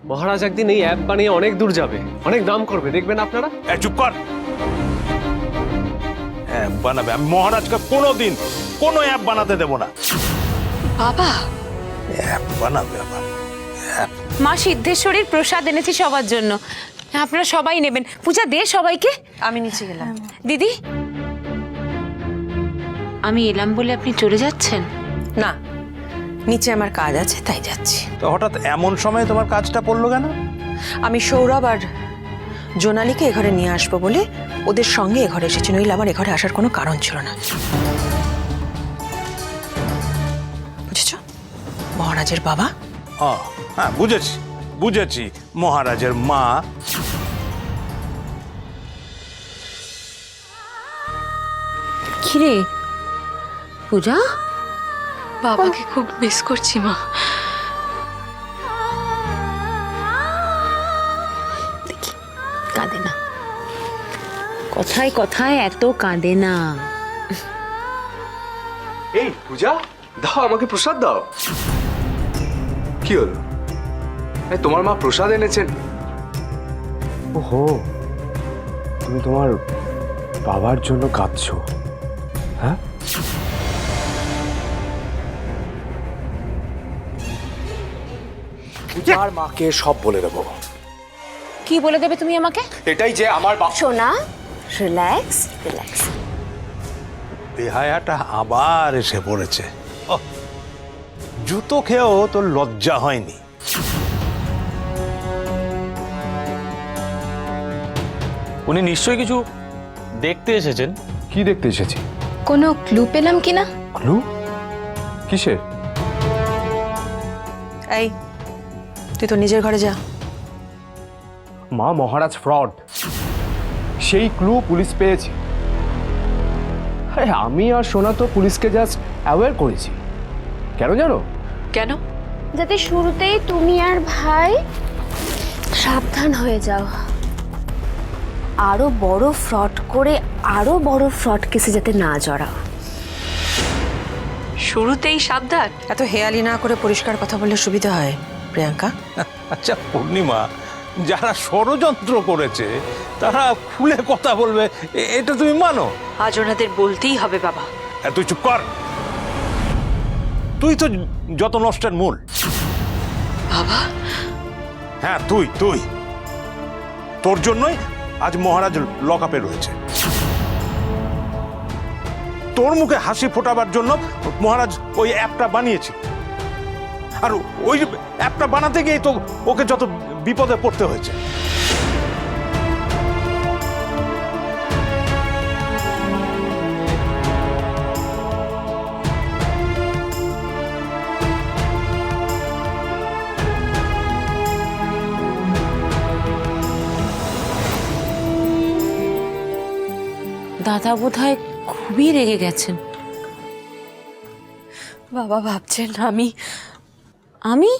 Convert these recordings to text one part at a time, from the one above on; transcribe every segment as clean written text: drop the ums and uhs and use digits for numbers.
মহারাজ একদিন এই অ্যাপ বানিয়ে অনেক দূর যাবে, অনেক দাম করবে, দেখবেন আপনারা। চুপ কর। অ্যাপ বানাবে? আমি মহারাজকে কোনোদিন কোনো অ্যাপ বানাতে দেব না। বাবা, অ্যাপ বানাবে আবার? মা সিদ্ধেশ্বরীর প্রসাদ এনেছি সবার জন্য, আপনারা সবাই নেবেন। পূজা দে সবাইকে। আমি নিচে গেলাম। দিদি, আমি এলাম বলে আপনি চলে যাচ্ছেন? না, নিচে আমার কাজ আছে তাই যাচ্ছি। তো হঠাৎ এমন সময় তোমার কাজটা পড়লো কেন? আমি সৌরভ আর জোনালীকে এ ঘরে নিয়ে আসবো বলে ওদের সঙ্গে এ ঘরে এসেছি, নইলে আমার এ ঘরে আসার কোনো কারণ ছিল না। বুঝেছ? মহারাজের বাবা। ও হ্যাঁ, বুঝেছি বুঝেছি, মহারাজের মা। কিরে পূজা? বাবাকে খুব মিস করছি মা। দেখি কাঁদে না, কথায় কথায় এত কাঁদে না। এই পূজা, দাও আমাকে প্রসাদ দাও। কি হলো? তোমার মা প্রসাদ এনেছেন? ওহো, তুমি তোমার বাবার জন্য কাঁদছো? হ্যাঁ, পূজার মাকে সব বলে দেবো। কি বলে দেবে তুমি আমাকে? এটাই যে আমার সোনা, রিল্যাক্স রিল্যাক্স। বেহায়াটা আবার এসে পড়েছে। ওহ, জুতো খেয়েও তোর লজ্জা হয়নি? উনি নিশ্চয়ই কিছু দেখতে এসেছেন। কি দেখতে এসেছি? কোনো ক্লু পেলাম কিনা? ক্লু? কিসের? এই, তুই তো নিজের ঘরে যা। মা, মহারাজ ফ্রড, সেই ক্লু পুলিশ পেয়েছে। আরে আমি আর সোনা তো পুলিশকে জাস্ট অ্যাওয়্যার করেছি। কেন জানো? কেন? যাতে শুরুতেই তুমি আর ভাই সাবধান হয়ে যাও, আরো বড় ফ্রড করে আরো বড় ফ্রড কেসে যাতে না জড়াও। শুরুতেই সাবধান? এত হেয়ালি না করে পরিষ্কার কথা বললে সুবিধা হয় প্রিয়াঙ্কা। আচ্ছা পূর্ণিমা, যারা ষড়যন্ত্র করেছে তারা খুলে কথা বলবে, এটা তুমি মানো? আজ ওনাদের বলতেই হবে বাবা। তুই চুপ কর। তুই তো যত নষ্টের মূল। বাবা, হ্যাঁ তুই তুই তোর জন্যই আজ মহারাজ লকআপে রয়েছে। তোর মুখে হাসি ফোটাবার জন্য মহারাজ ওই অ্যাপটা বানিয়েছে, আর ওই অ্যাপটা বানাতে গিয়ে তো ওকে যত বিপদে পড়তে হয়েছে। দাদা বোধহয় খুবই রেগে গেছেন। বাবা ভাবছেন আমি আমি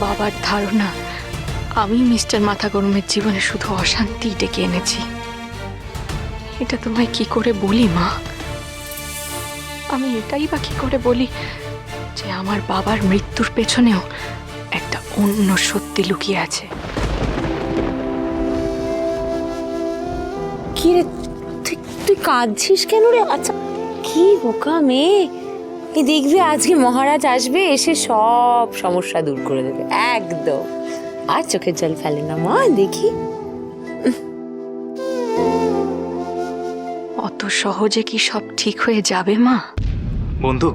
বাবার ধারণা আমি মিস্টার মাথা গরমের জীবনে শুধু অশান্তি ডেকে এনেছি। এটা তোমায় কি করে বলি মা? আমি এটাই বা কি করে বলি যে আমার বাবার মৃত্যুর পেছনেও একটা অন্য সত্যি লুকিয়ে আছে। কি রে, তুই কাঁদছিস কেন রে? আচ্ছা, কি বোকা মেয়ে। এই দেখবি আজকে মহারাজ আসবে, এসে সব সমস্যা দূর করে দেবে একদম। আর চোখের জল ফেলে না মা, দেখি। অত সহজে কি সব ঠিক হয়ে যাবে মা? বন্ধু,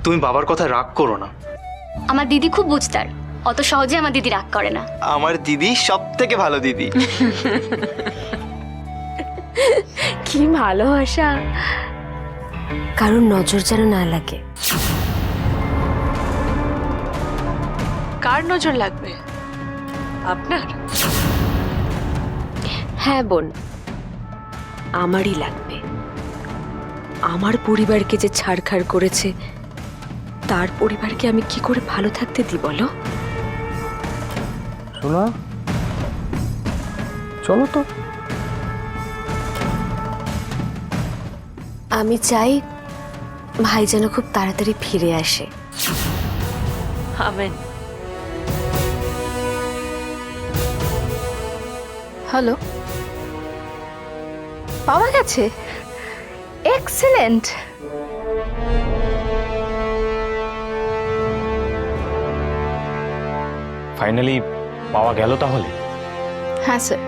তুমি বাবার কথা রাগ করো না। আমার দিদি খুব বুঝতার, অত সহজে আমার দিদি রাগ করে না। আমার দিদি সব থেকে ভালো দিদি। কি ভালোবাসা, কারোর নজর যেন না লাগে। কার নজর লাগবে? আপনার? হ্যাঁ বোন, আমারই লাগবে। আমার পরিবারকে যে ছাড়খাড় করেছে, তার পরিবারকে আমি কি করে ভালো থাকতে দিই বলো? সোনা, চলো তো। আমি চাই ভাই যেন খুব তাড়াতাড়ি ফিরে আসে। আমেন। হ্যালো, পাওয়া গেছে? এক্সেলেন্ট। ফাইনালি পাওয়া গেল তাহলে? হ্যাঁ স্যার।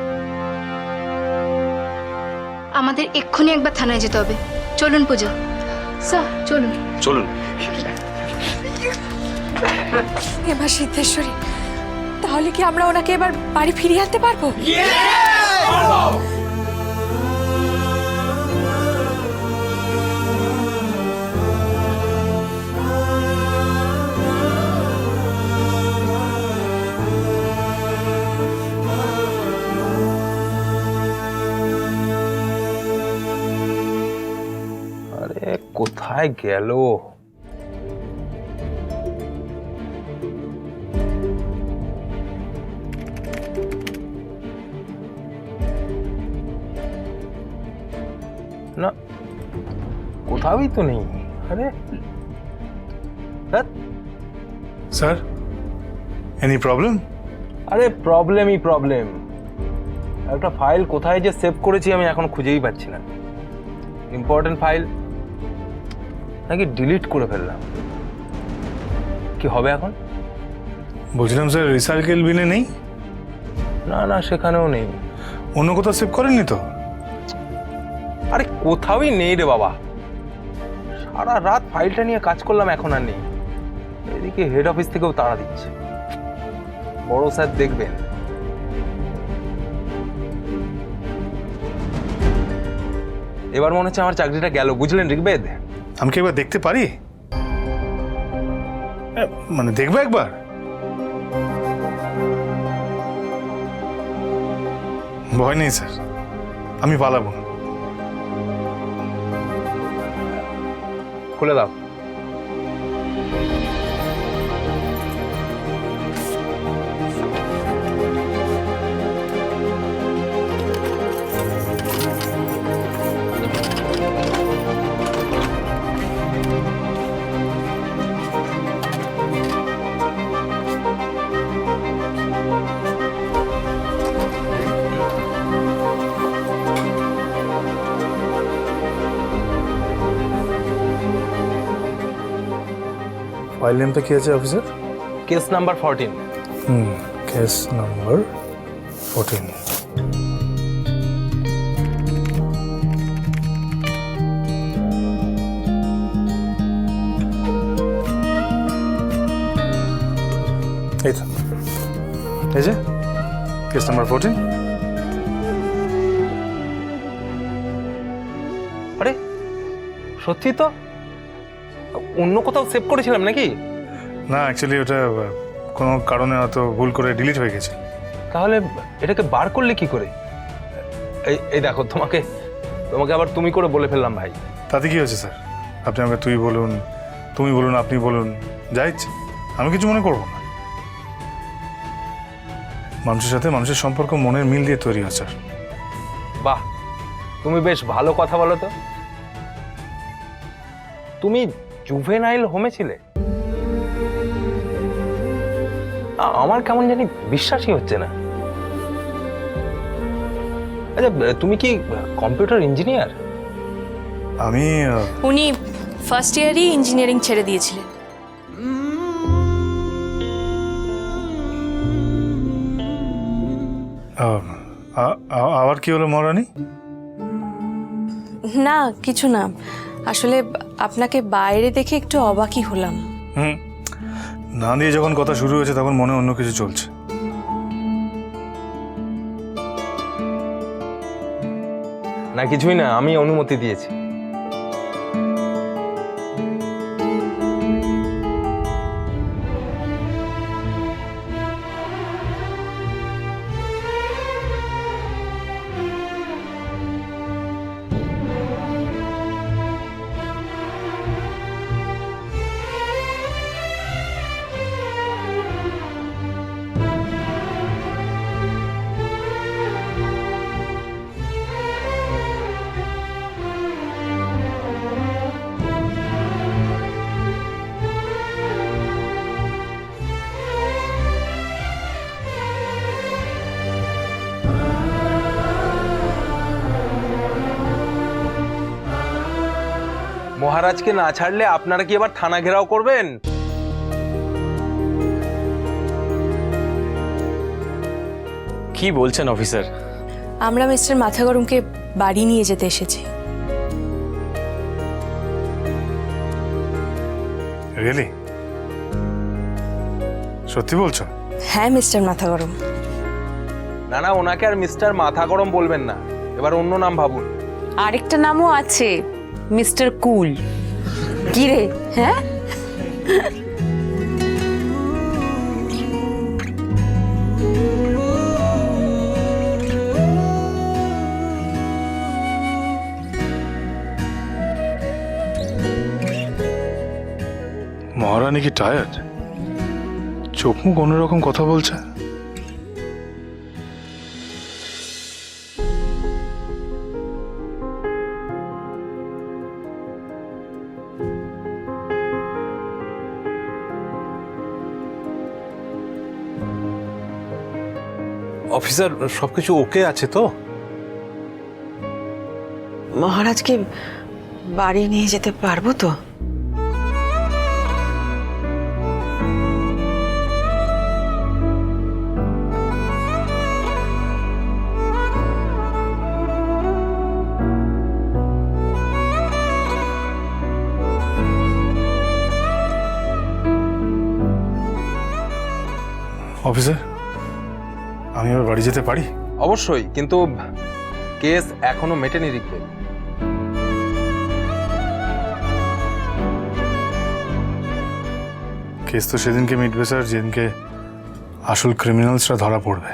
আমাদের এক্ষুনি একবার থানায় যেতে হবে। চলুন পূজা। স্যার চলুন। চলুন। এবার সিদ্ধেশ্বরী, তাহলে কি আমরা ওনাকে এবার বাড়ি ফিরিয়ে আনতে পারবো? আরে কোথায় গেল? না, কোথাওই তো নেই। আরে ধ্যাৎ। Sir, any problem? আরে প্রবলেমই প্রবলেম। একটা ফাইল কোথায় যে সেভ করেছি আমি এখন খুঁজেই পাচ্ছি না। ইম্পর্টেন্ট ফাইল নাকি ডিলিট করে ফেললাম। কি হবে এখন? বলছিলাম স্যার, রিসাইকেল বিনে নেই? না না, সেখানেও নেই। অন্য কোথাও সেভ করেননি তো? আরে কোথাওই নেই রে বাবা। সারা রাত ফাইলটা নিয়ে কাজ করলাম, এখন আর নেই। এদিকে হেড অফিস থেকেও তাড়া দিচ্ছে। বড় স্যার দেখবেন। এবার মনে হচ্ছে আমার চাকরিটা গেল, বুঝলেন ঋগ্বেদ? আমি কি একবার দেখতে পারি? মানে দেখবো একবার? ভয় নেই স্যার, আমি পালাবো না। খুলে দাও। ফাইল নেমটা কি আছে officer? Case number 14। Case number 14। এই তো, এই যে কেস নাম্বার 14। আরে সত্যি তো, অন্য কোথাও সেভ করেছিলাম নাকি? না, অ্যাকচুয়ালি ওটা কোনো কারণে হয়তো ভুল করে ডিলিট হয়ে গেছে। তাহলে এটাকে বার করলে কি করে? এই এই দেখো, তোমাকে আবার তুমি করে বলে ফেললাম ভাই। তাতে কি হয়েছে স্যার? আপনি আমাকে তুই বলুন, তুমি বলুন, আপনি বলুন, যা ইচ্ছে, আমি কিছু মনে করবো না। মানুষের সাথে মানুষের সম্পর্ক মনের মিল দিয়ে তৈরি হয় স্যার। বাহ, তুমি বেশ ভালো কথা বলো তো। তুমি জুভেনাইল হোমে ছিলে? আমার কেমন জানি বিশ্বাসই হচ্ছে না। আচ্ছা, তুমি কি কম্পিউটার ইঞ্জিনিয়ার? আমি উনি ফার্স্ট ইয়ারই ইঞ্জিনিয়ারিং ছেড়ে দিয়েছিলেন। আবার কি হলো মহারানী? না কিছু না, আসলে আপনাকে বাইরে দেখে একটু অবাকই হলাম। না দিয়ে যখন কথা শুরু হয়েছে তখন মনে অন্য কিছু চলছে। না কিছুই না, আমি অনুমতি দিয়েছি। মহারাজকে না ছাড়লে আপনারা কি আবার থানা ঘেরাও করবেন? কি বলছেন অফিসার? আমরা মিস্টার মাথা গরমকে বাড়ি নিয়ে যেতে এসেছি। রিয়েলি? সত্যি বলছো? হ্যাঁ মিস্টার মাথা গরম। না না, ওনাকে আর মিস্টার মাথা গরম বলবেন না, এবার অন্য নাম ভাবুন। আরেকটা নামও আছে, মিস্টার কুল। কি রে, হ্যাঁ? মহারানী কি টায়ার্ড? চোখ মুখ অন্যরকম কথা বলছে। অফিসার সবকিছু ওকে আছে তো? মহারাজকে বাড়ি নিয়ে যেতে পারবো তো? অফিসার, আমি এবার বাড়ি যেতে পারি? অবশ্যই, কিন্তু কেস এখনো মেটেনি রিক্তে। কেস তো সেদিনকে মিটবে স্যার, যেদিনকে আসল ক্রিমিনালসরা ধরা পড়বে।